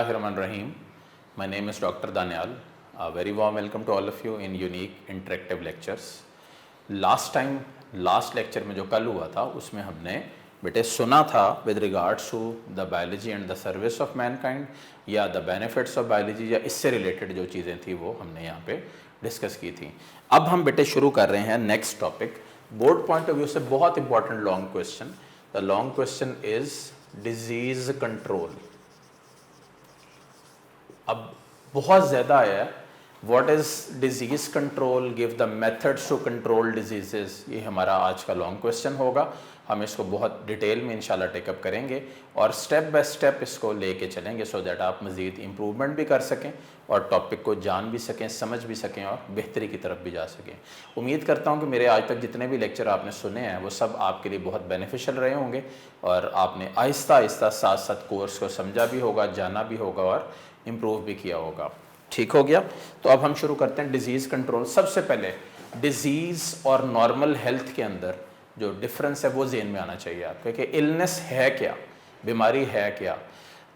Bismillahirrahmanirrahim. My name is Dr. Danial. A very warm welcome to all of you in unique interactive lectures. Last lecture में जो कल हुआ था उसमें हमने बेटे सुना था with regards to the biology and the service of mankind या the benefits of biology या इससे related जो चीज़ें थी वो हमने यहाँ पे डिस्कस की थी. अब हम बेटे शुरू कर रहे हैं next topic. Board point of view से बहुत important long question. The long question is disease control. अब बहुत ज़्यादा आया है. What is disease control, give the methods to control diseases, ये हमारा आज का लॉन्ग क्वेश्चन होगा. हम इसको बहुत डिटेल में इंशाल्लाह टेकअप करेंगे और स्टेप बाय स्टेप इसको लेके चलेंगे सो दैट आप मज़ीद इम्प्रूवमेंट भी कर सकें और टॉपिक को जान भी सकें, समझ भी सकें और बेहतरी की तरफ भी जा सकें. उम्मीद करता हूँ कि मेरे आज तक जितने भी लेक्चर आपने सुने हैं वो सब आपके लिए बहुत बेनिफिशियल रहे होंगे और आपने आहिस्ता आहिस्ता साथ साथ कोर्स को समझा भी होगा, जाना भी होगा और इम्प्रूव भी किया होगा. ठीक हो गया. तो अब हम शुरू करते हैं डिजीज़ कंट्रोल. सबसे पहले डिजीज़ और नॉर्मल हेल्थ के अंदर जो डिफरेंस है वो ज़हन में आना चाहिए आपके कि इलनेस है क्या, बीमारी है क्या.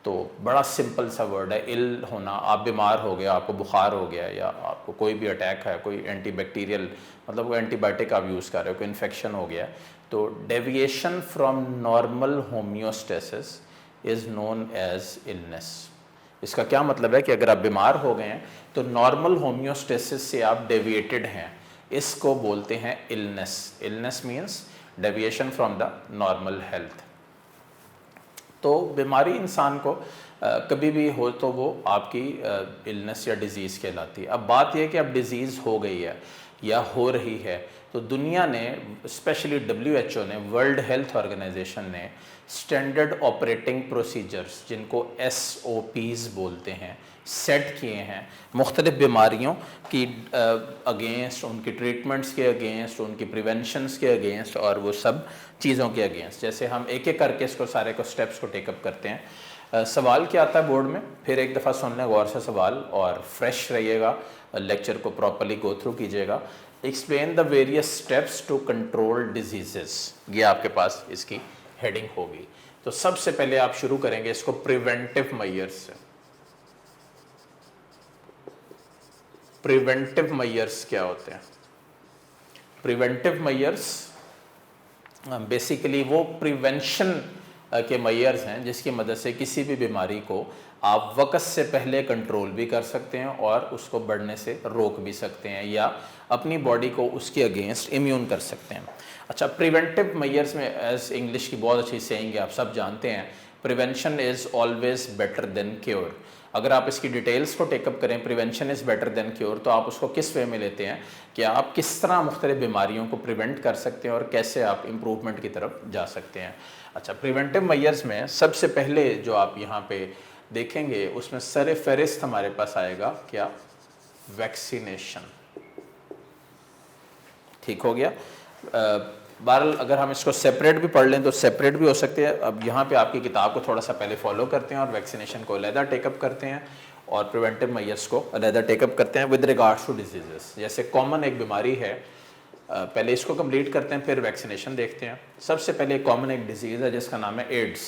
तो बड़ा सिंपल सा वर्ड है इल होना. आप बीमार हो गया, आपको बुखार हो गया या आपको कोई भी अटैक है, कोई एंटीबैक्टीरियल मतलब कोई एंटीबायोटिक आप यूज़ कर रहे हो, कोई इन्फेक्शन हो गया, तो deviation from normal homeostasis is known as illness. इसका क्या मतलब है कि अगर आप बीमार हो गए हैं तो नॉर्मल होम्योस्टेसिस से आप डेविएटेड हैं, इसको बोलते हैं illness. Illness means deviation from the normal health. तो बीमारी इंसान को कभी भी हो तो वो आपकी इलनेस या डिजीज़ कहलाती है. अब बात यह है कि अब डिजीज़ हो गई है या हो रही है तो दुनिया ने, स्पेशली WHO ने, वर्ल्ड हेल्थ ऑर्गेनाइजेशन ने स्टैंडर्ड ऑपरेटिंग प्रोसीजर्स जिनको SOPs बोलते हैं सेट किए हैं मुख्तलिफ बीमारियों की अगेंस्ट, उनकी ट्रीटमेंट्स के अगेंस्ट, उनकी प्रिवेंशंस के अगेंस्ट और वो सब चीज़ों के अगेंस्ट. जैसे हम एक एक करके इसको सारे को स्टेप्स को टेकअप करते हैं. सवाल क्या आता है बोर्ड में, फिर एक दफ़ा सुन लें गौर से सवाल और फ्रेश रहिएगा, लेक्चर को प्रॉपर्ली गो थ्रू कीजिएगा. Explain the various steps to control diseases, ये आपके पास इसकी हेडिंग होगी. तो सबसे पहले आप शुरू करेंगे इसको प्रिवेंटिव मेजर्स से. प्रिवेंटिव मेजर्स क्या होते हैं? प्रिवेंटिव मेजर्स बेसिकली वो प्रिवेंशन के मेजर्स हैं जिसकी मदद से किसी भी बीमारी को आप वक्त से पहले कंट्रोल भी कर सकते हैं और उसको बढ़ने से रोक भी सकते हैं या अपनी बॉडी को उसके अगेंस्ट इम्यून कर सकते हैं. अच्छा, प्रिवेंटिव मेजर्स में एज इंग्लिश की बहुत अच्छी सेइंग है, आप सब जानते हैं, prevention is always better than cure. अगर आप इसकी डिटेल्स को टेकअप करें, prevention is better than cure, तो आप उसको किस वे में लेते हैं कि आप किस तरह मुख्तलिफ बीमारियों को प्रिवेंट कर सकते हैं और कैसे आप इम्प्रूवमेंट की तरफ जा सकते हैं. अच्छा, प्रिवेंटिव मेजर्स में सबसे पहले जो आप यहाँ पे देखेंगे उसमें सर फहरिस्त हमारे पास आएगा क्या? वैक्सीनेशन. ठीक हो गया. बहरहाल अगर हम इसको सेपरेट भी पढ़ लें तो सेपरेट भी हो सकते हैं. अब यहाँ पे आपकी किताब को थोड़ा सा पहले फॉलो करते हैं और वैक्सीनेशन को अलहदा टेकअप करते हैं और प्रिवेंटिव मेजर्स को अलहदा टेकअप करते हैं विद रिगार्ड्स टू डिजीजेस. जैसे कॉमन एक बीमारी है, पहले इसको कंप्लीट करते हैं फिर वैक्सीनेशन देखते हैं. सबसे पहले कॉमन एक डिजीज़ है जिसका नाम है एड्स.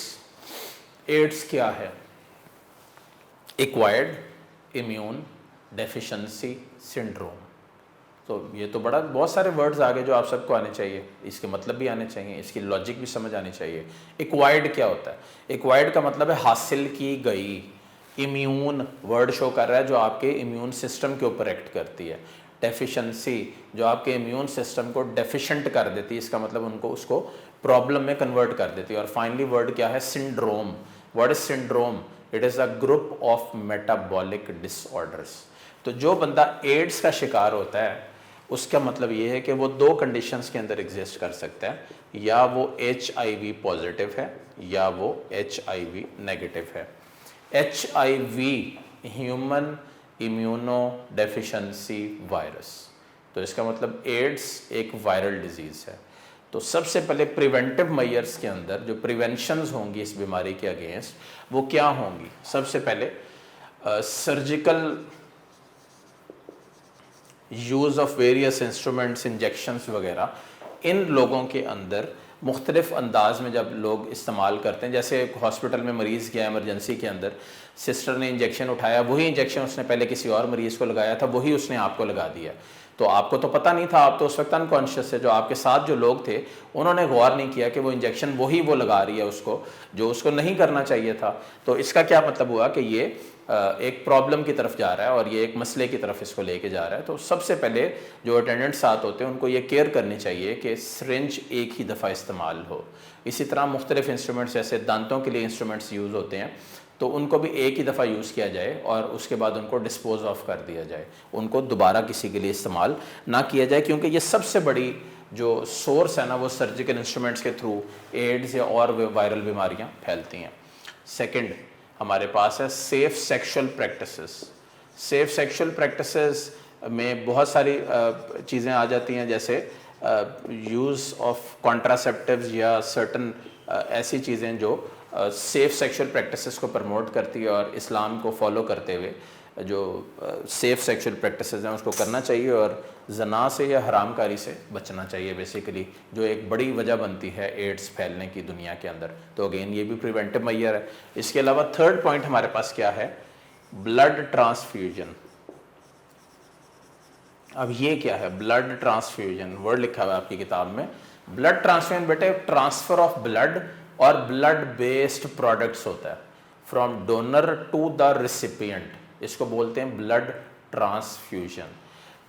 एड्स क्या है? Acquired immune deficiency syndrome. तो ये तो बहुत सारे वर्ड्स आ गए जो आप सबको आने चाहिए, इसके मतलब भी आने चाहिए, इसकी लॉजिक भी समझ आनी चाहिए. एक्वायर्ड क्या होता है? एक्वायर्ड का मतलब है हासिल की गई. इम्यून वर्ड शो कर रहा है जो आपके इम्यून सिस्टम के ऊपर एक्ट करती है. डेफिशिएंसी जो आपके इम्यून सिस्टम को डेफिशिएंट कर देती है, इसका मतलब उनको उसको प्रॉब्लम में कन्वर्ट कर देती है. और फाइनली वर्ड क्या है? Syndrome. What is syndrome? It is a group of metabolic disorders. तो जो बंदा एड्स का शिकार होता है उसका मतलब ये है कि वो दो कंडीशंस के अंदर एग्जिस्ट कर सकता है, या वो HIV पॉजिटिव है या वो HIV नेगेटिव है. HIV human immuno deficiency virus. तो इसका मतलब एड्स एक वायरल डिजीज़ है. तो सबसे पहले प्रिवेंटिव मेजर्स के अंदर जो प्रिवेंशंस होंगी इस बीमारी के अगेंस्ट वो क्या होंगी? सबसे पहले surgical use of various instruments, injections वगैरह इन लोगों के अंदर मुख्तलिफ अंदाज में जब लोग इस्तेमाल करते हैं, जैसे हॉस्पिटल में मरीज़ गया इमरजेंसी के अंदर, सिस्टर ने इंजेक्शन उठाया, वही इंजेक्शन उसने पहले किसी और मरीज़ को लगाया था, वही उसने आपको लगा दिया। तो आपको तो पता नहीं था, आप तो उस वक्त अनकॉन्शियस थे। जो आपके साथ जो लोग थे उन्होंने गौर नहीं किया कि वो इंजेक्शन वही वो लगा रही है उसको, जो उसको नहीं करना चाहिए था। तो इसका क्या मतलब हुआ कि ये एक प्रॉब्लम की तरफ जा रहा है और ये एक मसले की तरफ इसको लेके जा रहा है। तो सबसे पहले जो अटेंडेंट साथ होते हैं उनको ये केयर करनी चाहिए कि सिरिंज एक ही दफ़ा इस्तेमाल हो। इसी तरह मुख्तलिफ इंस्ट्रूमेंट्स, जैसे दांतों के लिए इंस्ट्रूमेंट्स यूज़ होते हैं, तो उनको भी एक ही दफ़ा यूज़ किया जाए और उसके बाद उनको डिस्पोज ऑफ कर दिया जाए, उनको दोबारा किसी के लिए इस्तेमाल ना किया जाए, क्योंकि ये सबसे बड़ी जो सोर्स है ना वो सर्जिकल इंस्ट्रूमेंट्स के थ्रू एड्स या और वायरल बीमारियां फैलती हैं। सेकंड हमारे पास है safe sexual practices. Safe sexual practices में बहुत सारी चीज़ें आ जाती हैं, जैसे यूज़ ऑफ कॉन्ट्रासेप्टिव्स या सर्टन ऐसी चीज़ें जो सेफ़ सेक्शुअल प्रैक्टिसेस को प्रमोट करती है, और इस्लाम को फॉलो करते हुए जो सेफ़ सेक्शुअल प्रैक्टिसेस हैं उसको करना चाहिए, और जना से या हरामकारी से बचना चाहिए बेसिकली, जो एक बड़ी वजह बनती है एड्स फैलने की दुनिया के अंदर। तो अगेन ये भी प्रिवेंटिव मेजर है। इसके अलावा थर्ड पॉइंट हमारे पास क्या है, ब्लड ट्रांसफ्यूजन। अब ये क्या है ब्लड ट्रांसफ्यूजन, वर्ड लिखा हुआ है आपकी किताब में। ब्लड ट्रांसफ्यूजन बेटे ट्रांसफर ऑफ ब्लड और ब्लड बेस्ड प्रोडक्ट्स होता है from donor to the recipient, इसको बोलते हैं ब्लड ट्रांसफ्यूजन।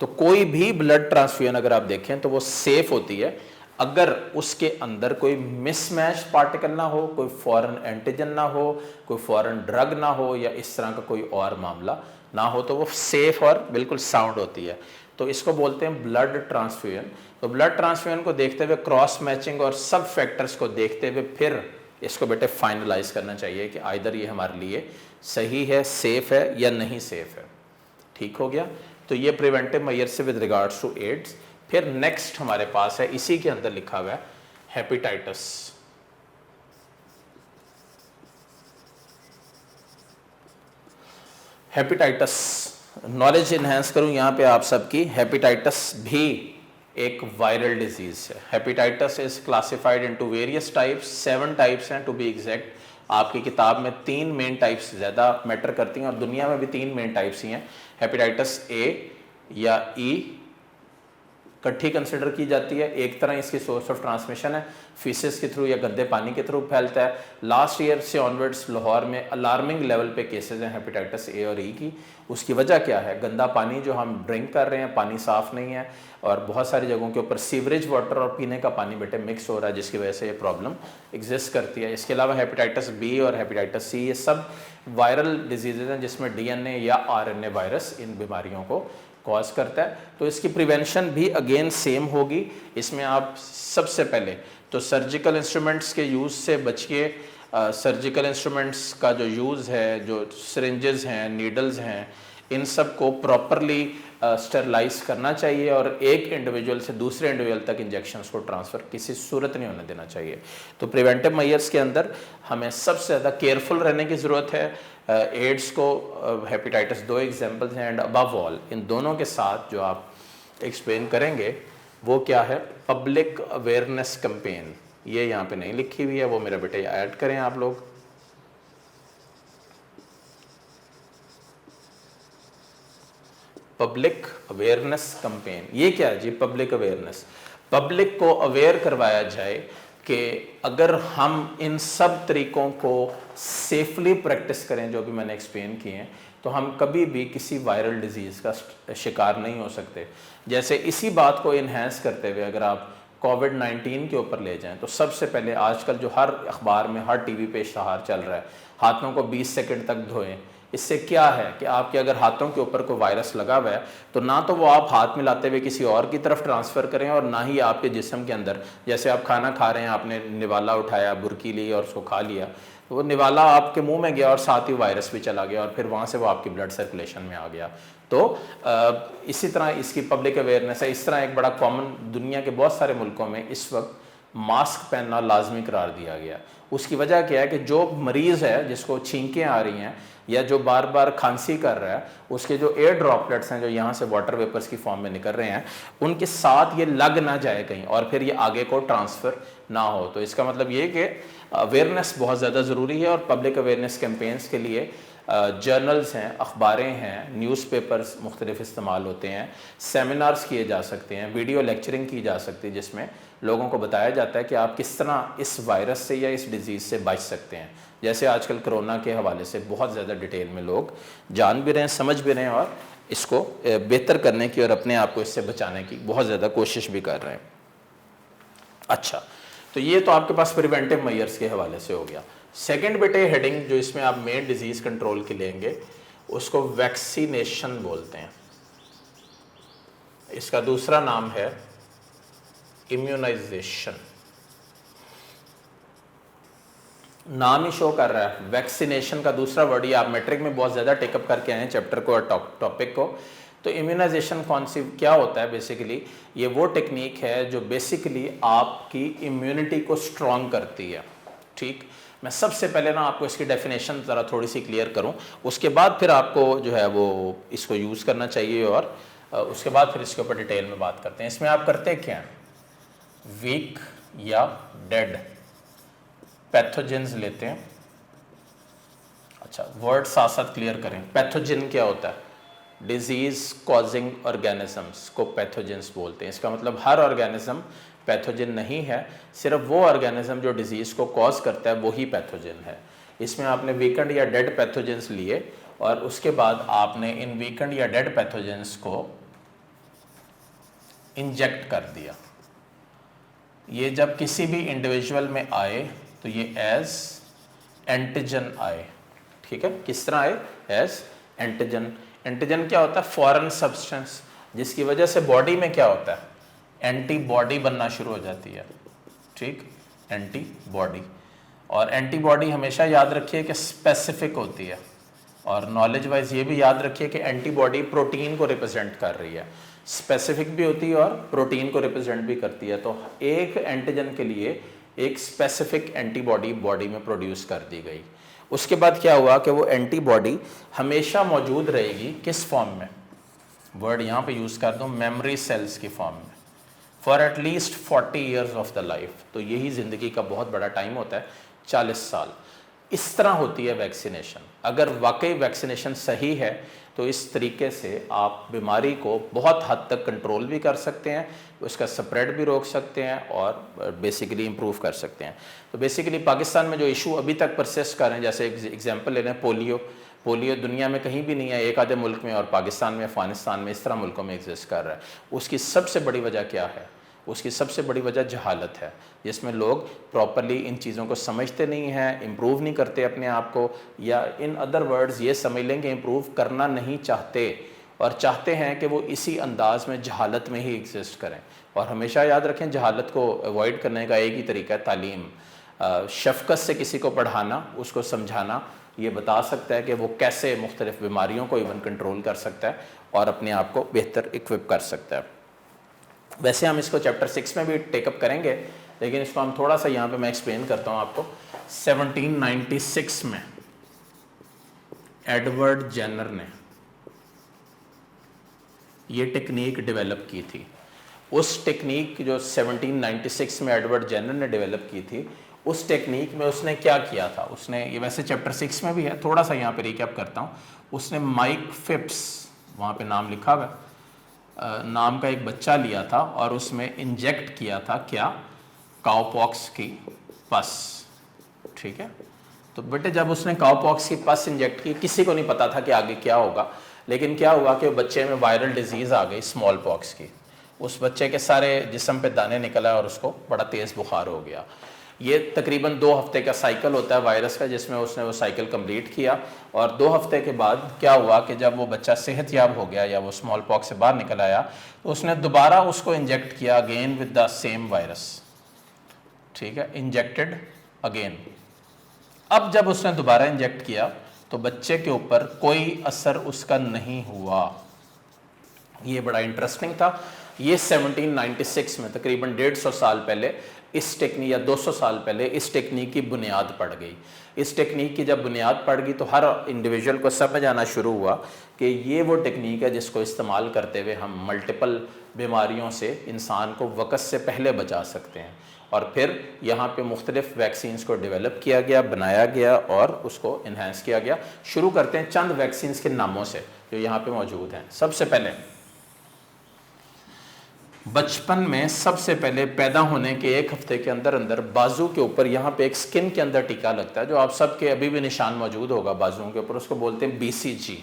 तो कोई भी ब्लड ट्रांसफ्यूजन अगर आप देखें तो वो सेफ होती है अगर उसके अंदर कोई मिसमैच पार्टिकल ना हो, कोई फॉरेन एंटीजन ना हो, कोई फॉरेन ड्रग ना हो, या इस तरह का कोई और मामला ना हो, तो वो सेफ और बिल्कुल साउंड होती है। तो इसको बोलते हैं ब्लड ट्रांसफ्यूजन। तो ब्लड ट्रांसफ्यूजन को देखते हुए, क्रॉस मैचिंग और सब फैक्टर्स को देखते हुए फिर इसको बेटे फाइनलाइज करना चाहिए कि आइदर ये हमारे लिए सही है, सेफ है या नहीं सेफ है। ठीक हो गया। तो ये प्रिवेंटिव मेजर से विद रिगार्ड्स टू एड्स। फिर नेक्स्ट हमारे पास है, इसी के अंदर लिखा हुआ है हेपेटाइटिस। हेपेटाइटिस नॉलेज इन्हेंस करूं यहाँ पे आप सबकी। हेपेटाइटिस भी एक वायरल डिजीज है। Hepatitis is classified into various types, 7 types हैं टू बी एग्जैक्ट। आपकी किताब में 3 मेन टाइप्स ज़्यादा मैटर करती हैं और दुनिया में भी 3 मेन टाइप्स ही हैं। हेपेटाइटिस ए या ई इकट्ठी कंसिडर की जाती है। एक तरह इसकी सोर्स ऑफ ट्रांसमिशन है, फीसेस के थ्रू या गंदे पानी के थ्रू फैलता है। लास्ट ईयर से ऑनवर्ड्स लाहौर में अलार्मिंग लेवल पे केसेस हैं हेपेटाइटिस ए और ई की। उसकी वजह क्या है, गंदा पानी जो हम ड्रिंक कर रहे हैं, पानी साफ़ नहीं है, और बहुत सारी जगहों के ऊपर सीवरेज वाटर और पीने का पानी बेटे मिक्स हो रहा है, जिसकी वजह से ये प्रॉब्लम एग्जिस्ट करती है। इसके अलावा हेपेटाइटिस बी और हेपेटाइटिस सी, ये सब वायरल डिजीज़ हैं जिसमें डीएनए या आरएनए वायरस इन बीमारियों को कॉज करता है। तो इसकी प्रिवेंशन भी अगेन सेम होगी। इसमें आप सबसे पहले तो सर्जिकल इंस्ट्रूमेंट्स के यूज़ से बचिए। सर्जिकल इंस्ट्रूमेंट्स का जो यूज़ है, जो सिरिंजेस हैं, नीडल्स हैं, इन सब को प्रॉपरली स्टेरलाइज करना चाहिए, और एक इंडिविजुअल से दूसरे इंडिविजुअल तक इंजेक्शंस को ट्रांसफ़र किसी सूरत नहीं होने देना चाहिए। तो प्रिवेंटिव मेजर्स के अंदर हमें सबसे ज़्यादा केयरफुल रहने की ज़रूरत है। एड्स को, हेपेटाइटिस 2 एग्जांपल्स हैं, एंड अबव ऑल इन दोनों के साथ जो आप एक्सप्लेन करेंगे वो क्या है, पब्लिक अवेयरनेस कैंपेन। ये यहाँ पे नहीं लिखी हुई है, वो मेरा बेटे ऐड करें आप लोग। पब्लिक अवेयरनेस कैंपेन, ये क्या है जी पब्लिक अवेयरनेस? पब्लिक को अवेयर करवाया जाए कि अगर हम इन सब तरीकों को सेफली प्रैक्टिस करें जो भी मैंने एक्सप्लेन किए हैं, तो हम कभी भी किसी वायरल डिजीज़ का शिकार नहीं हो सकते। जैसे इसी बात को इन्हेंस करते हुए अगर आप कोविड-19 के ऊपर ले जाएं, तो सबसे पहले आजकल जो हर अखबार में, हर टीवी पे इश्तहार चल रहा है, हाथों को 20 सेकंड तक धोएं। इससे क्या है कि आपके अगर हाथों के ऊपर कोई वायरस लगा हुआ है तो ना तो वो आप हाथ मिलाते हुए किसी और की तरफ ट्रांसफ़र करें, और ना ही आपके जिस्म के अंदर, जैसे आप खाना खा रहे हैं, आपने निवाला उठाया, बुरकी ली और उसको खा लिया, तो वो निवाला आपके मुंह में गया और साथ ही वायरस भी चला गया, और फिर वहाँ से वो आपकी ब्लड सर्कुलेशन में आ गया। तो इसी तरह इसकी पब्लिक अवेयरनेस है। इस तरह एक बड़ा कॉमन, दुनिया के बहुत सारे मुल्कों में इस वक्त मास्क पहनना लाजमी करार दिया गया। उसकी वजह क्या है कि जो मरीज़ है जिसको छींकें आ रही हैं या जो बार बार खांसी कर रहा है, उसके जो एयर ड्रॉपलेट्स हैं जो यहाँ से वाटर वेपर्स की फॉर्म में निकल रहे हैं, उनके साथ ये लग ना जाए कहीं और फिर ये आगे को ट्रांसफ़र ना हो। तो इसका मतलब ये कि अवेयरनेस बहुत ज़्यादा ज़रूरी है और पब्लिक अवेयरनेस कैंपेन्स के लिए जर्नल्स हैं, अखबारें हैं, न्यूज़पेपर्स मुख्तलिफ इस्तेमाल होते हैं, सेमिनार्स किए जा सकते हैं, वीडियो लेक्चरिंग की जा सकती है जिसमें लोगों को बताया जाता है कि आप किस तरह इस वायरस से या इस डिज़ीज़ से बच सकते हैं। जैसे आजकल कोरोना के हवाले से बहुत ज़्यादा डिटेल में लोग जान भी रहे हैं, समझ भी रहे हैं और इसको बेहतर करने की और अपने आप को इससे बचाने की बहुत ज़्यादा कोशिश भी कर रहे हैं। अच्छा, तो ये तो आपके पास प्रिवेंटिव मेजर्स के हवाले से हो गया। सेकंड बेटे हेडिंग जो इसमें आप मेन डिजीज़ कंट्रोल की लेंगे उसको वैक्सीनेशन बोलते हैं। इसका दूसरा नाम है इम्यूनाइजेशन। नाम ही शो कर रहा है। वैक्सीनेशन का दूसरा वर्ड ये आप मैट्रिक में बहुत ज़्यादा टेकअप करके आए हैं चैप्टर को और टॉपिक को। तो इम्यूनाइजेशन कौन सी क्या होता है? बेसिकली ये वो टेक्निक है जो बेसिकली आपकी इम्यूनिटी को स्ट्रॉन्ग करती है। ठीक, मैं सबसे पहले ना आपको इसकी डेफिनेशन ज़रा थोड़ी सी क्लियर करूं, उसके बाद फिर आपको जो है वो इसको यूज़ करना चाहिए और उसके बाद फिर इसके ऊपर डिटेल में बात करते हैं। इसमें आप करते क्या हैं? वीक या डेड पैथोजेंस लेते हैं। अच्छा, वर्ड साथ साथ क्लियर करें। पैथोजन क्या होता है? डिजीज़ कॉजिंग ऑर्गेनिजम्स को पैथोजेंस बोलते हैं। इसका मतलब हर ऑर्गेनिज्म पैथोजन नहीं है, सिर्फ वो ऑर्गेनिज्म जो डिजीज़ को कॉज करता है वही पैथोजन है। इसमें आपने वीकेंड या डेड पैथोजेंस लिए और उसके बाद आपने इन वीकेंड या डेड पैथोजेंस को इंजेक्ट कर दिया। ये जब किसी भी इंडिविजुअल में आए तो ये एज एंटीजन आए। ठीक है, किस तरह आए? As antigen. एंटीजन क्या होता है? फॉरेन सब्सटेंस, जिसकी वजह से बॉडी में क्या होता है? एंटीबॉडी बनना शुरू हो जाती है। ठीक, एंटीबॉडी। और एंटीबॉडी हमेशा याद रखिए कि स्पेसिफिक होती है और नॉलेज वाइज ये भी याद रखिए कि एंटीबॉडी प्रोटीन को रिप्रेजेंट कर रही है, स्पेसिफिक भी होती है और प्रोटीन को रिप्रेजेंट भी करती है। तो एक एंटीजन के लिए एक स्पेसिफिक एंटीबॉडी बॉडी में प्रोड्यूस कर दी गई। उसके बाद क्या हुआ कि वो एंटीबॉडी हमेशा मौजूद रहेगी किस फॉर्म में? वर्ड यहाँ पे यूज़ कर दूँ, मेमोरी सेल्स की फॉर्म में, for at least 40 years of the life. तो यही ज़िंदगी का बहुत बड़ा टाइम होता है, 40 साल। इस तरह होती है वैक्सीनेशन। अगर वाकई वैक्सीनेशन सही है तो इस तरीके से आप बीमारी को बहुत हद तक कंट्रोल भी कर सकते हैं, उसका स्प्रेड भी रोक सकते हैं और बेसिकली इम्प्रूव कर सकते हैं। तो बेसिकली पाकिस्तान में जो इशू अभी तक परसिस्ट कर रहे हैं, जैसे एग्जांपल ले लें पोलियो दुनिया में कहीं भी नहीं है, एक आधे मुल्क में और पाकिस्तान में, अफगानिस्तान में, इस तरह मुल्कों में एग्जिस्ट कर रहा है। उसकी सबसे बड़ी वजह क्या है? उसकी सबसे बड़ी वजह जहालत है, जिसमें लोग प्रॉपरली इन चीज़ों को समझते नहीं हैं, इम्प्रूव नहीं करते अपने आप को, या इन अदर वर्ड्स ये समझ लें कि इम्प्रूव करना नहीं चाहते और चाहते हैं कि वो इसी अंदाज में जहालत में ही एग्जिस्ट करें। और हमेशा याद रखें, जहालत को अवॉइड करने का एक ही तरीका है तालीम। शफ़क़त से किसी को पढ़ाना, उसको समझाना, ये बता सकता है कि वो कैसे मुख्तलिफ़ बीमारियों को इवन कंट्रोल कर सकता है और अपने आप को बेहतर इक्विप कर सकता है। वैसे हम इसको चैप्टर 6 में भी टेकअप करेंगे, लेकिन इसको हम थोड़ा सा यहाँ पे मैं एक्सप्लेन करता हूँ आपको। 1796 में एडवर्ड जेनर ने ये टेक्निक डेवलप की थी। उस टेक्निक जो 1796 में एडवर्ड जेनर ने डेवलप की थी, उस टेक्निक में उसने क्या किया था? उसने, ये वैसे चैप्टर 6 में भी है, थोड़ा सा यहाँ पे रिकैप करता हूँ। उसने माइक फिप्स, वहाँ पे नाम लिखा हुआ है, नाम का एक बच्चा लिया था और उसमें इंजेक्ट किया था क्या? काउपॉक्स की पस। ठीक है, तो बेटे जब उसने काउपॉक्स की पस इंजेक्ट की, किसी को नहीं पता था कि आगे क्या होगा, लेकिन क्या हुआ कि बच्चे में वायरल डिजीज़ आ गई, स्मॉल पॉक्स की। उस बच्चे के सारे जिस्म पे दाने निकला और उसको बड़ा तेज़ बुखार हो गया। ये तकरीबन 2 हफ्ते का साइकिल होता है वायरस का, जिसमें उसने वो साइकिल कंप्लीट किया। और 2 हफ्ते के बाद क्या हुआ कि जब वो बच्चा सेहतयाब हो गया या वो स्मॉल पॉक्स से बाहर निकल आया, तो उसने दोबारा उसको इंजेक्ट किया again with the same virus. ठीक है, इंजेक्टेड अगेन। अब जब उसने दोबारा इंजेक्ट किया तो बच्चे के ऊपर कोई असर उसका नहीं हुआ। ये बड़ा इंटरेस्टिंग था। ये 1796 में, तकरीबन 150 साल पहले इस टेक्निक, या 200 साल पहले इस टेक्निक की बुनियाद पड़ गई। इस टेक्निक की जब बुनियाद पड़ गई तो हर इंडिविजुअल को समझ आना शुरू हुआ कि ये वो टेक्निक है जिसको इस्तेमाल करते हुए हम मल्टीपल बीमारियों से इंसान को वक़्त से पहले बचा सकते हैं। और फिर यहाँ पे मुख्तलिफ वैक्सीन्स को डेवलप किया गया, बनाया गया और उसको इन्हेंस किया गया। शुरू करते हैं चंद वैक्सीन्स के नामों से जो यहाँ पे मौजूद हैं। सबसे पहले बचपन में सबसे पहले पैदा होने के 1 हफ्ते के अंदर अंदर बाजू के ऊपर यहाँ पे एक स्किन के अंदर टीका लगता है, जो आप सबके अभी भी निशान मौजूद होगा बाजुओं के ऊपर। उसको बोलते हैं BCG,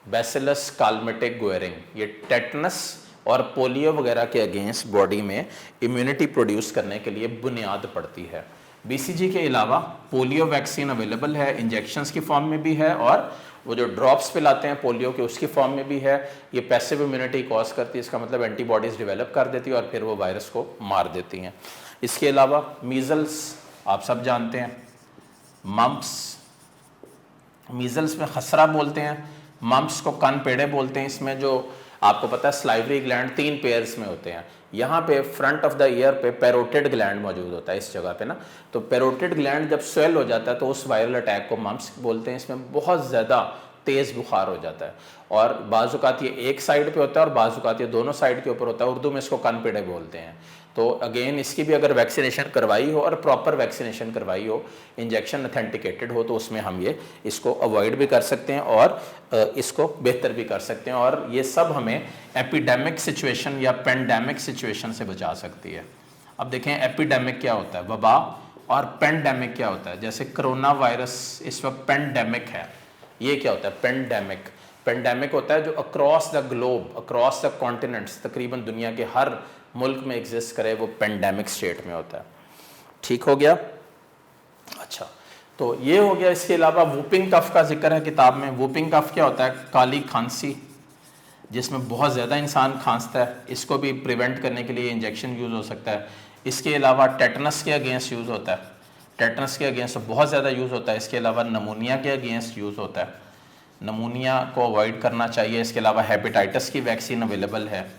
बैसिलस कालमेटिक गुएरिंग। ये टेटनस और पोलियो वगैरह के अगेंस्ट बॉडी में इम्यूनिटी प्रोड्यूस करने के लिए बुनियाद पड़ती है। BCG के अलावा पोलियो वैक्सीन अवेलेबल है, इंजेक्शंस की फॉर्म में भी है, और वो जो ड्रॉप्स पिलाते हैं पोलियो के उसकी फॉर्म में भी है। ये पैसिव इम्यूनिटी कॉज करती है, इसका मतलब एंटीबॉडीज़ डेवलप कर देती है और फिर वो वायरस को मार देती हैं। इसके अलावा मीज़ल्स आप सब जानते हैं, मम्प्स, मीज़ल्स में खसरा बोलते हैं, मम्प्स को कान पेड़े बोलते हैं। इसमें जो आपको पता है स्लाइवरी ग्लैंड 3 पेयर्स में होते हैं। यहाँ पे फ्रंट ऑफ द ईयर पे पैरोटिड ग्लैंड मौजूद होता है इस जगह पे ना, तो पैरोटिड ग्लैंड जब स्वेल हो जाता है तो उस वायरल अटैक को मम्प्स बोलते हैं। इसमें बहुत ज़्यादा तेज़ बुखार हो जाता है और बाज़ुकात ये एक साइड पे होता है और बाज़ुकात ये दोनों साइड के ऊपर होता है। उर्दू में इसको कान पेड़े बोलते हैं। तो अगेन इसकी भी अगर वैक्सीनेशन करवाई हो और प्रॉपर वैक्सीनेशन करवाई हो, इंजेक्शन अथेंटिकेटेड हो, तो उसमें हम ये इसको अवॉइड भी कर सकते हैं और इसको बेहतर भी कर सकते हैं। और ये सब हमें एपिडेमिक सिचुएशन या पेंडेमिक सिचुएशन से बचा सकती है। अब देखें एपिडेमिक क्या होता है, वबा, और पेंडेमिक क्या होता है। जैसे कोरोना वायरस इस वक्त पेंडेमिक है, ये क्या होता है पेंडेमिक। पेंडेमिक होता है जो across the globe, across the continents, तकरीबन दुनिया के हर मुल्क में एग्जिस्ट करे, वो पेंडेमिक स्टेट में होता है। ठीक हो गया। अच्छा, तो ये हो गया। इसके अलावा वूपिंग कफ का जिक्र है किताब में। वूपिंग कफ क्या होता है, काली खांसी जिसमें बहुत ज़्यादा इंसान खांसता है, इसको भी प्रिवेंट करने के लिए इंजेक्शन यूज़ हो सकता है। इसके अलावा टेटनस के अगेंस्ट यूज़ होता है, टेटनस के अगेंस्ट बहुत ज़्यादा यूज़ होता है। इसके अलावा नमूनिया के अगेंस्ट यूज़ होता है, नमूनिया को अवॉइड करना चाहिए। इसके अलावा हेपेटाइटिस की वैक्सीन अवेलेबल है।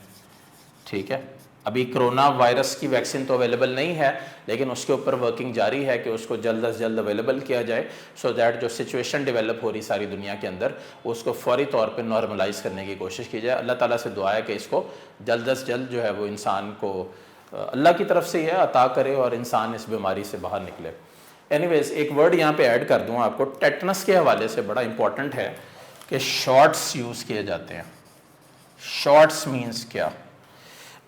ठीक है, अभी कोरोना वायरस की वैक्सीन तो अवेलेबल नहीं है, लेकिन उसके ऊपर वर्किंग जारी है कि उसको जल्द अज जल्द अवेलेबल किया जाए, सो दैट जो सिचुएशन डेवलप हो रही सारी दुनिया के अंदर उसको फौरी तौर पे नॉर्मलाइज करने की कोशिश की जाए। अल्लाह ताला से दुआ है कि इसको जल्द अज जल्द जो है वो इंसान को अल्लाह की तरफ से यह अता करे और इंसान इस बीमारी से बाहर निकले। एनीवेज, एक वर्ड यहाँ पे ऐड कर दूँ आपको, टेटनस के हवाले से बड़ा इंपॉर्टेंट है कि शॉट्स यूज़ किए जाते हैं। शॉट्स मीन्स क्या,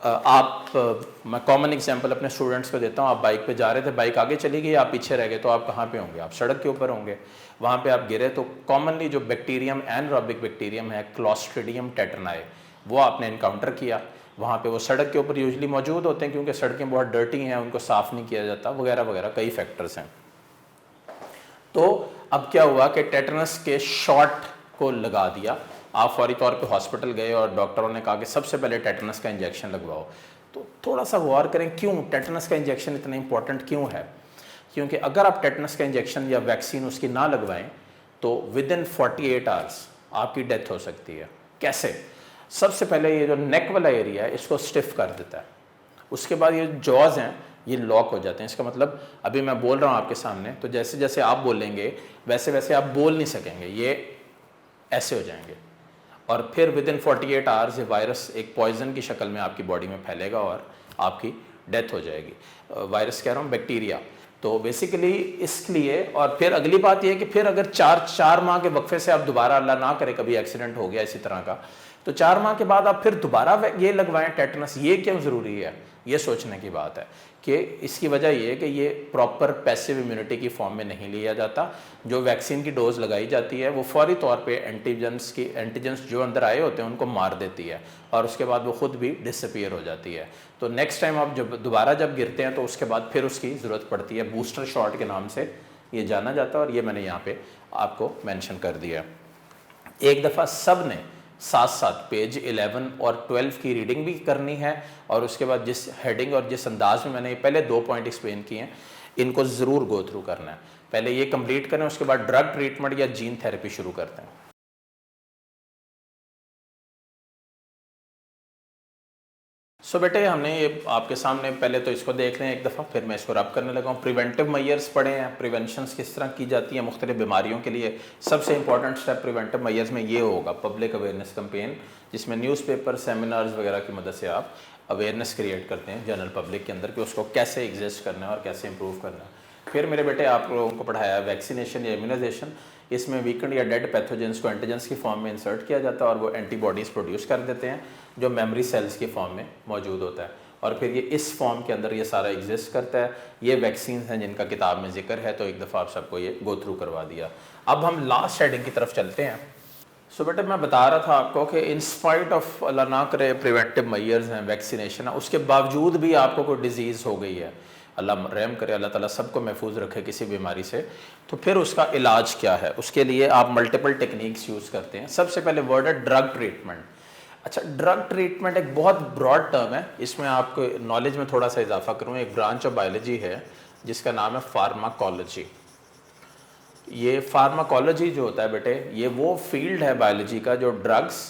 मैं कॉमन एग्जांपल अपने स्टूडेंट्स को देता हूँ। आप बाइक पे जा रहे थे, बाइक आगे चली गई, आप पीछे रह गए, तो आप कहाँ पे होंगे, आप सड़क के ऊपर होंगे। वहाँ पे आप गिरे तो कॉमनली जो बैक्टीरियम, एनरोबिक बैक्टीरियम है, क्लोस्ट्रीडियम टेटनाई, वो आपने इनकाउंटर किया। वहाँ पे वो सड़क के ऊपर यूजली मौजूद होते हैं क्योंकि सड़कें बहुत डर्टी हैं, उनको साफ़ नहीं किया जाता, वगैरह वगैरह कई फैक्टर्स हैं। तो अब क्या हुआ कि टेटनस के शॉट को लगा दिया। आप फौरी तौर पे हॉस्पिटल गए और डॉक्टरों ने कहा कि सबसे पहले टेटनस का इंजेक्शन लगवाओ। तो थोड़ा सा गौर करें, क्यों टेटनस का इंजेक्शन इतना इंपॉर्टेंट क्यों है। क्योंकि अगर आप टेटनस का इंजेक्शन या वैक्सीन उसकी ना लगवाएं तो विद इन 48 आवर्स आपकी डेथ हो सकती है। कैसे? सबसे पहले ये जो नेक वाला एरिया है इसको स्टिफ कर देता है, उसके बाद ये जॉज हैं ये लॉक हो जाते हैं। इसका मतलब अभी मैं बोल रहा हूँ आपके सामने, तो जैसे जैसे आप बोलेंगे वैसे वैसे आप बोल नहीं सकेंगे, ये ऐसे हो जाएंगे। और फिर विद इन 48 आवर्स ये वायरस एक पॉइजन की शक्ल में आपकी बॉडी में फैलेगा और आपकी डेथ हो जाएगी। वायरस कह रहा हूँ, बैक्टीरिया। तो बेसिकली इसलिए, और फिर अगली बात यह है कि फिर अगर चार माह के वक्फे से आप दोबारा, अल्लाह ना करे कभी एक्सीडेंट हो गया इसी तरह का, तो 4 माह के बाद आप फिर दोबारा ये लगवाएं टेटनस। ये क्यों ज़रूरी है, ये सोचने की बात है कि इसकी वजह ये है कि ये प्रॉपर पैसिव इम्यूनिटी की फॉर्म में नहीं लिया जाता। जो वैक्सीन की डोज लगाई जाती है वो फौरी तौर पे एंटीजेंस जो अंदर आए होते हैं उनको मार देती है और उसके बाद वो खुद भी डिसअपीयर हो जाती है। तो नेक्स्ट टाइम आप दोबारा जब गिरते हैं तो उसके बाद फिर उसकी ज़रूरत पड़ती है। बूस्टर शॉट के नाम से ये जाना जाता है और ये मैंने यहाँ पर आपको मैंशन कर दिया है। एक दफ़ा सब ने साथ साथ पेज 11 और 12 की रीडिंग भी करनी है और उसके बाद जिस हेडिंग और जिस अंदाज में मैंने ये पहले 2 पॉइंट एक्सप्लेन किए हैं इनको ज़रूर गो थ्रू करना है। पहले ये कंप्लीट करें, उसके बाद ड्रग ट्रीटमेंट या जीन थेरेपी शुरू करते हैं। सो बेटे हमने ये आपके सामने पहले तो इसको देख लें एक दफ़ा, फिर मैं इसको रब करने लगा हूँ। प्रिवेंटिव मैयर्स पढ़े हैं, प्रिवेंशंस किस तरह की जाती हैं मुख्तलिफ बीमारियों के लिए। सबसे इंपॉर्टेंट स्टेप प्रिवेंटिव मैयर्स में ये होगा पब्लिक अवेयरनेस कैंपेन, जिसमें न्यूज़पेपर, सेमिनार्स वगैरह की मदद से आप अवेयरनेस क्रिएट करते हैं जनरल पब्लिक के अंदर कि उसको कैसे एग्जिस्ट करना है और कैसे इंप्रूव करना है। फिर मेरे बेटे आप लोगों को पढ़ाया वैक्सीनेशन या इम्यूनाइजेशन। इसमें वीकेंड या डेड पैथोजेंस को एंटीजेंस की फॉर्म में इंसर्ट किया जाता है और वो एंटीबॉडीज़ प्रोड्यूस कर देते हैं जो मेमोरी सेल्स की फॉर्म में मौजूद होता है, और फिर ये इस फॉर्म के अंदर ये सारा एग्जिस्ट करता है। ये वैक्सीन हैं जिनका किताब में जिक्र है, तो एक दफ़ा आप सबको ये गो थ्रू करवा दिया। अब हम लास्ट हेडिंग की तरफ चलते हैं। सो बेटे मैं बता रहा था आपको कि इन स्पाइट ऑफ अल्लाह ना करे प्रिवेंटिव मैयर्स हैं, वैक्सीनेशन है, उसके बावजूद भी आपको कोई डिजीज़ हो गई है, अल्लाह रहम करे, अल्लाह ताला सबको महफूज रखे किसी बीमारी से, तो फिर उसका इलाज क्या है? उसके लिए आप मल्टीपल टेक्निक्स यूज़ करते हैं। सबसे पहले वर्ड है ड्रग ट्रीटमेंट। अच्छा, ड्रग ट्रीटमेंट एक बहुत ब्रॉड टर्म है, इसमें आपको नॉलेज में थोड़ा सा इजाफा करूँ। एक ब्रांच ऑफ बायोलॉजी है जिसका नाम है फार्माकोलॉजी। ये फार्माकोलॉजी जो होता है बेटे, ये वो फील्ड है बायोलॉजी का जो ड्रग्स,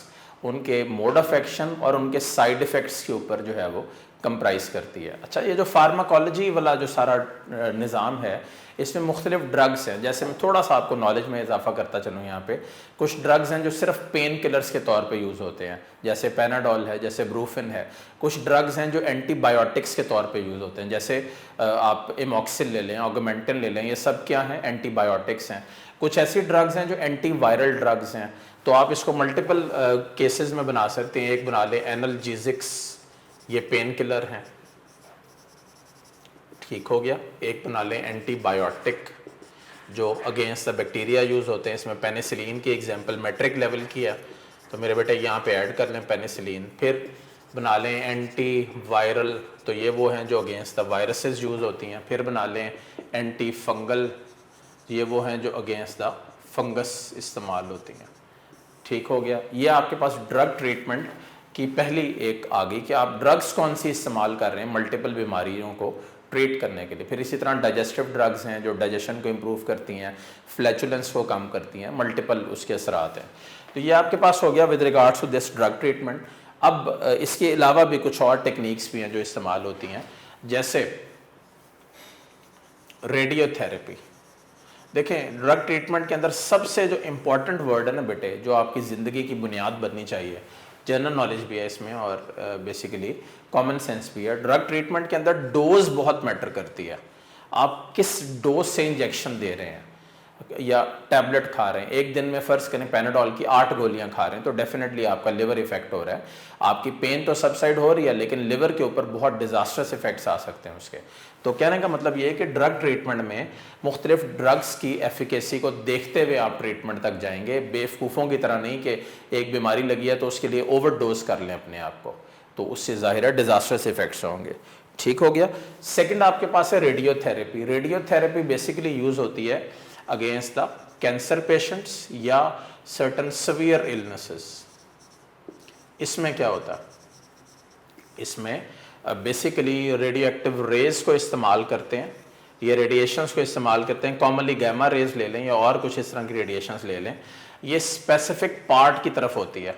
उनके मोड ऑफ एक्शन और उनके साइड इफ़ेक्ट्स के ऊपर जो है वो कंप्राइज करती है। अच्छा, ये जो फार्माकोलॉजी वाला जो सारा निज़ाम है, इसमें मुख्तलिफ ड्रग्स हैं। जैसे मैं थोड़ा सा आपको नॉलेज में इजाफा करता चलूँ, यहाँ पे कुछ ड्रग्स हैं जो सिर्फ पेन किलर्स के तौर पे यूज़ होते हैं, जैसे पैनाडोल है, जैसे ब्रूफिन है। कुछ ड्रग्स हैं जो एंटीबायोटिक्स के तौर पे यूज़ होते हैं, जैसे आप इमॉक्सिल ले लें, ऑगमेंटिन ले लें, ये सब क्या हैं? एंटीबायोटिक्स हैं। कुछ ऐसी ड्रग्स हैं जो एंटीवायरल ड्रग्स हैं, तो आप इसको मल्टीपल केसेस में बना सकते हैं। एक बना लें एनाल्जेसिक्स, ये पेन किलर हैं, ठीक हो गया। एक बना लें एंटीबायोटिक जो अगेंस्ट द बैक्टीरिया यूज़ होते हैं, इसमें पेनिसिलिन की एग्जांपल मैट्रिक लेवल की है, तो मेरे बेटे यहाँ पे ऐड कर लें पेनिसिलिन। फिर बना लें एंटी वायरल, तो ये वो हैं जो अगेंस्ट द वायरसेस यूज़ होती हैं। फिर बना लें एंटी फंगल, ये वो हैं जो अगेंस्ट द फंगस इस्तेमाल होती हैं, ठीक हो गया। ये आपके पास ड्रग ट्रीटमेंट की पहली एक आ गई कि आप ड्रग्स कौन सी इस्तेमाल कर रहे हैं मल्टीपल बीमारियों को ट्रीट करने के लिए। फिर इसी तरह डाइजेस्टिव ड्रग्स हैं जो डाइजेशन को इम्प्रूव करती हैं, फ्लैचुलेंस को कम करती हैं, मल्टीपल उसके असरात हैं। तो ये आपके पास हो गया with regards to this drug treatment. अब इसके अलावा भी कुछ और टेक्निक्स भी हैं जो इस्तेमाल होती हैं, जैसे रेडियोथेरेपी। देखें, ड्रग ट्रीटमेंट के अंदर सबसे जो इम्पोर्टेंट वर्ड है ना बेटे, जो आपकी ज़िंदगी की बुनियाद बननी चाहिए, जनरल नॉलेज भी है इसमें और बेसिकली कॉमन सेंस भी है। ड्रग ट्रीटमेंट के अंदर डोज बहुत मैटर करती है। आप किस डोज से इंजेक्शन दे रहे हैं या टैबलेट खा रहे हैं। एक दिन में फ़र्ज़ करें पैनाडोल की 8 गोलियां खा रहे हैं, तो डेफिनेटली आपका लिवर इफेक्ट हो रहा है। आपकी पेन तो सबसाइड हो रही है, लेकिन लिवर के ऊपर बहुत डिज़ास्टर्स इफेक्ट्स आ सकते हैं उसके। तो कहने का मतलब ये है कि ड्रग ट्रीटमेंट में मुख्तलिफ ड्रग्स की एफिकेसी को देखते हुए आप ट्रीटमेंट तक जाएंगे, बेवकूफ़ों की तरह नहीं कि एक बीमारी लगी है तो उसके लिए ओवरडोज कर लें अपने आप को, तो उससे ज़ाहिर है डिज़ास्टर्स इफेक्ट्स होंगे, ठीक हो गया। सेकंड आपके पास है रेडियोथेरेपी। रेडियोथेरेपी बेसिकली यूज़ होती है अगेंस्ट द कैंसर पेशेंट्स या सर्टन सीवियर इलनेसेस। इसमें क्या होता है? इसमें बेसिकली रेडियो एक्टिव रेज को इस्तेमाल करते हैं, ये रेडिएशंस को इस्तेमाल करते हैं। कॉमनली गामा रेज ले लें या और कुछ इस तरह की रेडिएशंस ले लें। ये स्पेसिफिक पार्ट की तरफ होती है।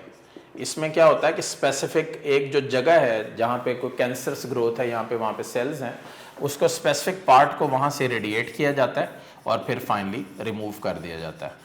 इसमें क्या होता है कि स्पेसिफिक एक जो जगह है जहाँ पे कोई कैंसरस ग्रोथ है, यहाँ पे वहाँ पे सेल्स हैं, उसको स्पेसिफिक पार्ट को वहाँ से रेडिएट किया जाता है और फिर फाइनली रिमूव कर दिया जाता है।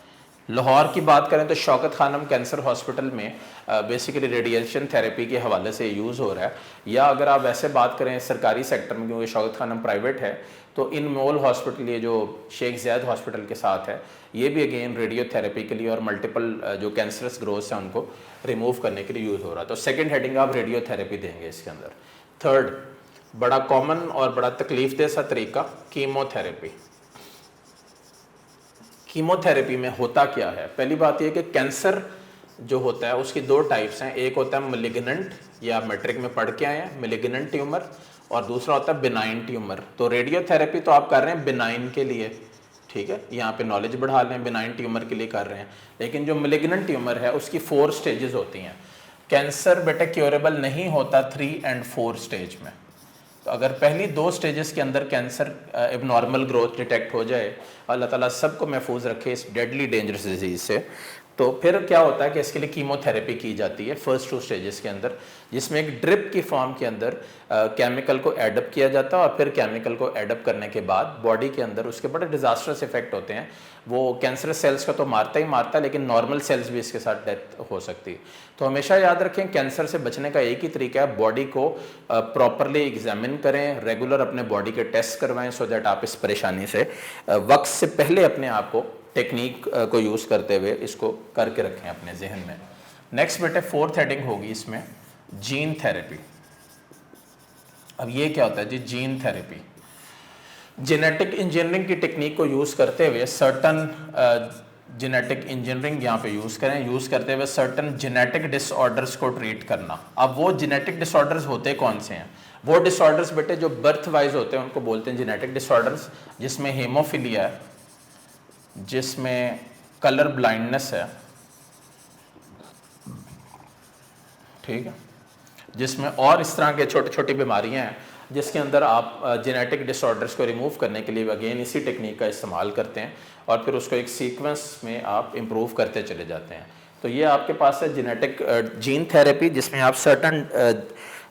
लाहौर की बात करें तो शौकत खानम कैंसर हॉस्पिटल में बेसिकली रेडिएशन थेरेपी के हवाले से यूज़ हो रहा है। या अगर आप वैसे बात करें सरकारी सेक्टर में, क्योंकि शौकत खानम प्राइवेट है, तो इन मोल हॉस्पिटल ये जो शेख ज़ैद हॉस्पिटल के साथ है, ये भी अगेन रेडियोथेरेपी के लिए और मल्टीपल जो कैंसरस ग्रोथ हैं उनको रिमूव करने के लिए यूज़ हो रहा है। तो सेकेंड हेडिंग आप रेडियोथेरेपी देंगे इसके अंदर। थर्ड बड़ा कॉमन और बड़ा तकलीफ दह सा तरीका कीमोथेरेपी। कीमोथेरेपी में होता क्या है? पहली बात यह कि कैंसर जो होता है उसकी दो टाइप्स हैं। एक होता है मेलिग्नेंट, या मैट्रिक में पढ़ के आए हैं, मेलिग्नेंट ट्यूमर, और दूसरा होता है बिनाइन ट्यूमर। तो रेडियोथेरेपी तो आप कर रहे हैं बिनाइन के लिए, ठीक है, यहाँ पे नॉलेज बढ़ा लें, बिनाइन ट्यूमर के लिए कर रहे हैं। लेकिन जो मेलिग्नेंट ट्यूमर है उसकी 4 स्टेजेस होती हैं। कैंसर बेटा क्योरेबल नहीं होता 3 और 4 स्टेज में। तो अगर पहली 2 स्टेजेस के अंदर कैंसर एबनॉर्मल ग्रोथ डिटेक्ट हो जाए, अल्लाह ताला सबको महफूज रखे इस डेडली डेंजरस डिजीज़ से, तो फिर क्या होता है कि इसके लिए कीमोथेरेपी की जाती है फर्स्ट 2 स्टेजेस के अंदर, जिसमें एक ड्रिप की फॉर्म के अंदर केमिकल को एडअप किया जाता है और फिर केमिकल को एडअप करने के बाद बॉडी के अंदर उसके बड़े डिजास्टर्स इफेक्ट होते हैं। वो कैंसरस सेल्स का तो मारता ही मारता है, लेकिन नॉर्मल सेल्स भी इसके साथ डेथ हो सकती है। तो हमेशा याद रखें कैंसर से बचने का एक ही तरीका है, बॉडी को प्रॉपरली एग्जामिन करें, रेगुलर अपने बॉडी के टेस्ट करवाएं, सो दैट आप इस परेशानी से वक्त से पहले अपने आप को टेक्निक को यूज़ करते हुए इसको करके रखें अपने जहन में। नेक्स्ट बेटे 4th हेडिंग होगी इसमें जीन थेरेपी। अब ये क्या होता है जी? जीन थेरेपी जेनेटिक इंजीनियरिंग की टेक्निक को यूज़ करते हुए सर्टन जेनेटिक इंजीनियरिंग यहाँ पे यूज़ करें, यूज़ करते हुए सर्टन जेनेटिक डिसऑर्डर्स को ट्रीट करना। अब वो जेनेटिक डिसऑर्डर्स होते कौन से हैं? वो डिसऑर्डर्स बेटे जो बर्थ वाइज होते हैं उनको बोलते हैं जेनेटिक डिसऑर्डर्स, जिसमें हेमोफीलिया है, जिसमें कलर ब्लाइंडनेस है, ठीक है, जिसमें और इस तरह के छोटी छोटी बीमारियां हैं जिसके अंदर आप जेनेटिक डिसऑर्डर्स को रिमूव करने के लिए अगेन इसी टेक्निक का इस्तेमाल करते हैं और फिर उसको एक सीक्वेंस में आप इम्प्रूव करते चले जाते हैं। तो ये आपके पास है जेनेटिक जीन थेरेपी, जिसमें आप सर्टन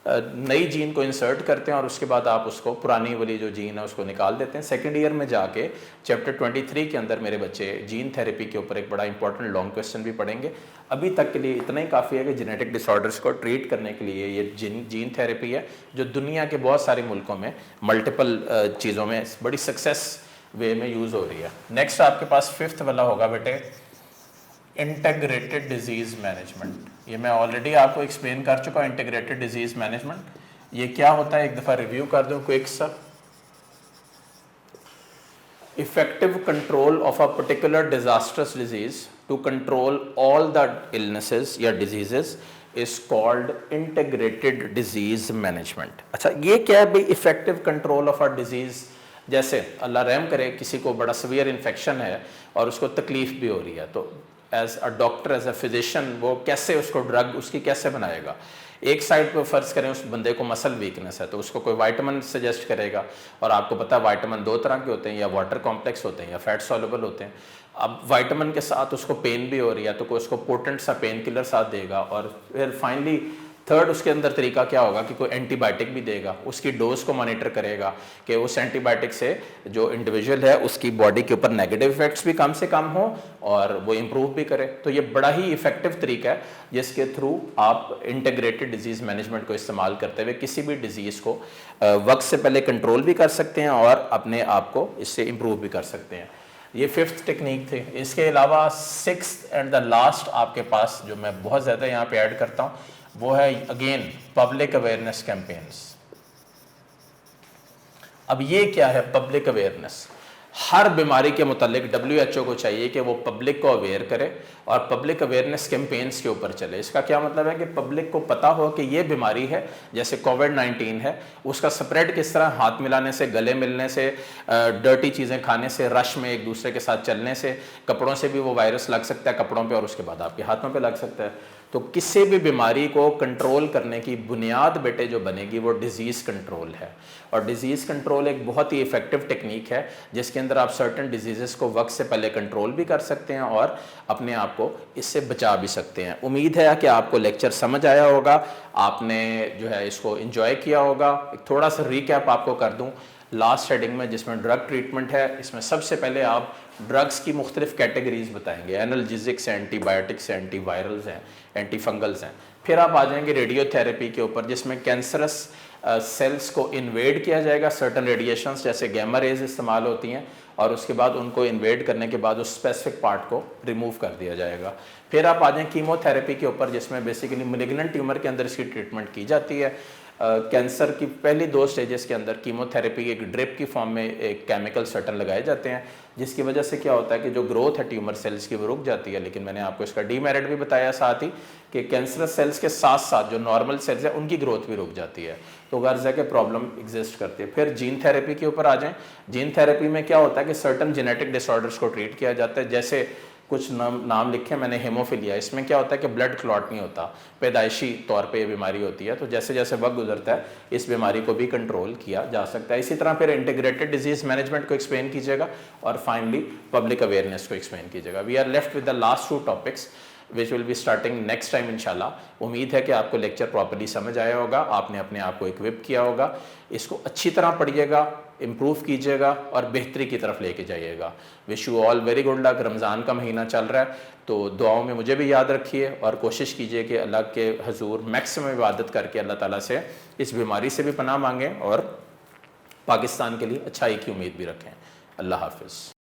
नई जीन को इंसर्ट करते हैं और उसके बाद आप उसको पुरानी वाली जो जीन है उसको निकाल देते हैं। सेकेंड ईयर में जाके चैप्टर 23 के अंदर मेरे बच्चे जीन थेरेपी के ऊपर एक बड़ा इंपॉर्टेंट लॉन्ग क्वेश्चन भी पढ़ेंगे। अभी तक के लिए इतना ही काफ़ी है कि जेनेटिक डिसऑर्डर्स को ट्रीट करने के लिए ये जीन थेरेपी है, जो दुनिया के बहुत सारे मुल्कों में मल्टीपल चीज़ों में बड़ी सक्सेस वे में यूज़ हो रही है। नेक्स्ट आपके पास 5th वाला होगा बेटे इंटीग्रेटेड डिजीज़ मैनेजमेंट। ये मैं ऑलरेडी आपको एक्सप्लेन कर चुका हूँ इंटीग्रेटेड डिजीज़ मैनेजमेंट। ये क्या होता है एक दफ़ा रिव्यू कर दूँ क्विक सा। Effective control of a particular disasters disease to control all the illnesses या diseases is called integrated disease management. अच्छा ये क्या है भाई? Effective control of a disease, जैसे अल्लाह रहम करे किसी को बड़ा सीवियर इन्फेक्शन है और उसको तकलीफ भी हो रही है, तो as a doctor as a physician वो कैसे उसको ड्रग उसकी कैसे बनाएगा? एक साइड पे फर्ज करें उस बंदे को मसल वीकनेस है तो उसको कोई वाइटामिन सजेस्ट करेगा, और आपको पता है वाइटामिन 2 तरह के होते हैं, या वाटर कॉम्प्लेक्स होते हैं या फैट सॉल्युबल होते हैं। अब वाइटामिन के साथ उसको पेन भी हो रही है तो कोई उसको पोटेंट सा पेन किलर साथ देगा, और फिर फाइनली थर्ड उसके अंदर तरीका क्या होगा कि कोई एंटीबायोटिक भी देगा, उसकी डोज को मॉनिटर करेगा कि उस एंटीबायोटिक से जो इंडिविजुअल है उसकी बॉडी के ऊपर नेगेटिव इफेक्ट्स भी कम से कम हो और वो इम्प्रूव भी करे। तो ये बड़ा ही इफेक्टिव तरीका है जिसके थ्रू आप इंटीग्रेटेड डिजीज़ मैनेजमेंट को इस्तेमाल करते हुए किसी भी डिजीज़ को वक्त से पहले कंट्रोल भी कर सकते हैं और अपने आप को इससे इम्प्रूव भी कर सकते हैं। ये 5th टेक्निक थे। इसके अलावा 6th एंड द लास्ट आपके पास जो मैं बहुत ज़्यादा यहाँ पे ऐड करता हूँ वो है अगेन पब्लिक अवेयरनेस कैंपेन्स। अब ये क्या है पब्लिक अवेयरनेस? हर बीमारी के मुतालिक WHO को चाहिए कि वो पब्लिक को अवेयर करे और पब्लिक अवेयरनेस कैंपेन्स के ऊपर चले। इसका क्या मतलब है कि पब्लिक को पता हो कि ये बीमारी है, जैसे कोविड-19 है, उसका स्प्रेड किस तरह हाथ मिलाने से, गले मिलने से, डर्टी चीज़ें खाने से, रश में एक दूसरे के साथ चलने से, कपड़ों से भी वो वायरस लग सकता है कपड़ों पे और उसके बाद आपके हाथों पे लग सकता है। तो किसी भी बीमारी को कंट्रोल करने की बुनियाद बेटे जो बनेगी वो डिजीज़ कंट्रोल है, और डिजीज़ कंट्रोल एक बहुत ही इफेक्टिव टेक्निक है जिसके अंदर आप सर्टन डिजीज़ को वक्त से पहले कंट्रोल भी कर सकते हैं और अपने आप को इससे बचा भी सकते हैं। उम्मीद है कि आपको लेक्चर समझ आया होगा, आपने जो है इसको एंजॉय किया होगा। एक थोड़ा सा रिकैप आपको कर दूं लास्ट हेडिंग में जिसमें ड्रग ट्रीटमेंट है, इसमें सबसे पहले आप ड्रग्स की मुख्तलिफ कैटेगरीज बताएंगे, एनाल्जेसिक्स हैं, एंटीबायोटिक्स हैं, एंटीवायरल्स हैं, एंटी फंगल्स हैं। फिर आप आ जाएंगे रेडियोथेरेपी के ऊपर जिसमें कैंसरस सेल्स को इन्वेड किया जाएगा, सर्टन रेडिएशंस जैसे गैमा रेज इस्तेमाल होती हैं और उसके बाद उनको इन्वेड करने के बाद उस स्पेसिफिक पार्ट को रिमूव कर दिया जाएगा। फिर आप आ जाएं कीमोथेरेपी के ऊपर जिसमें बेसिकली मैलिग्नेंट ट्यूमर के अंदर इसकी ट्रीटमेंट की जाती है। कैंसर की पहली 2 स्टेजेस के अंदर कीमोथेरेपी एक ड्रिप की फॉर्म में एक केमिकल सर्टन लगाए जाते हैं जिसकी वजह से क्या होता है कि जो ग्रोथ है ट्यूमर सेल्स की वो रुक जाती है। लेकिन मैंने आपको इसका डीमेरिट भी बताया साथ ही कि कैंसरस सेल्स के साथ साथ जो नॉर्मल सेल्स है उनकी ग्रोथ भी रुक जाती है, तो गर्ज है कि प्रॉब्लम एग्जिस्ट करती है। फिर जीन थेरेपी के ऊपर आ जाएं। जीन थेरेपी में क्या होता है कि सर्टन जेनेटिक डिसऑर्डर्स को ट्रीट किया जाता है, जैसे कुछ नाम लिखे मैंने, हेमोफीलिया, इसमें क्या होता है कि ब्लड क्लॉट नहीं होता, पैदाइशी तौर पे ये बीमारी होती है। तो जैसे जैसे वक्त गुजरता है इस बीमारी को भी कंट्रोल किया जा सकता है। इसी तरह फिर इंटीग्रेटेड डिजीज मैनेजमेंट को एक्सप्लेन कीजिएगा और फाइनली पब्लिक अवेयरनेस को एक्सप्लेन कीजिएगा। We are left with the last 2 topics which will be starting next time इंशाल्लाह। उम्मीद है कि आपको लेक्चर प्रॉपर्ली समझ आया होगा, आपने अपने आप को इक्विप किया होगा। इसको अच्छी तरह पढ़िएगा, इम्प्रूव कीजिएगा और बेहतरी की तरफ लेके जाइएगा। Wish you all very good luck. Ramzan का महीना चल रहा है तो दुआओं में मुझे भी याद रखिए और कोशिश कीजिए कि अल्लाह के हजूर मैक्सिमम इबादत करके अल्लाह ताला से इस बीमारी से भी पनाह मांगें और पाकिस्तान के लिए अच्छाई की उम्मीद भी रखें। अल्लाह हाफिज़।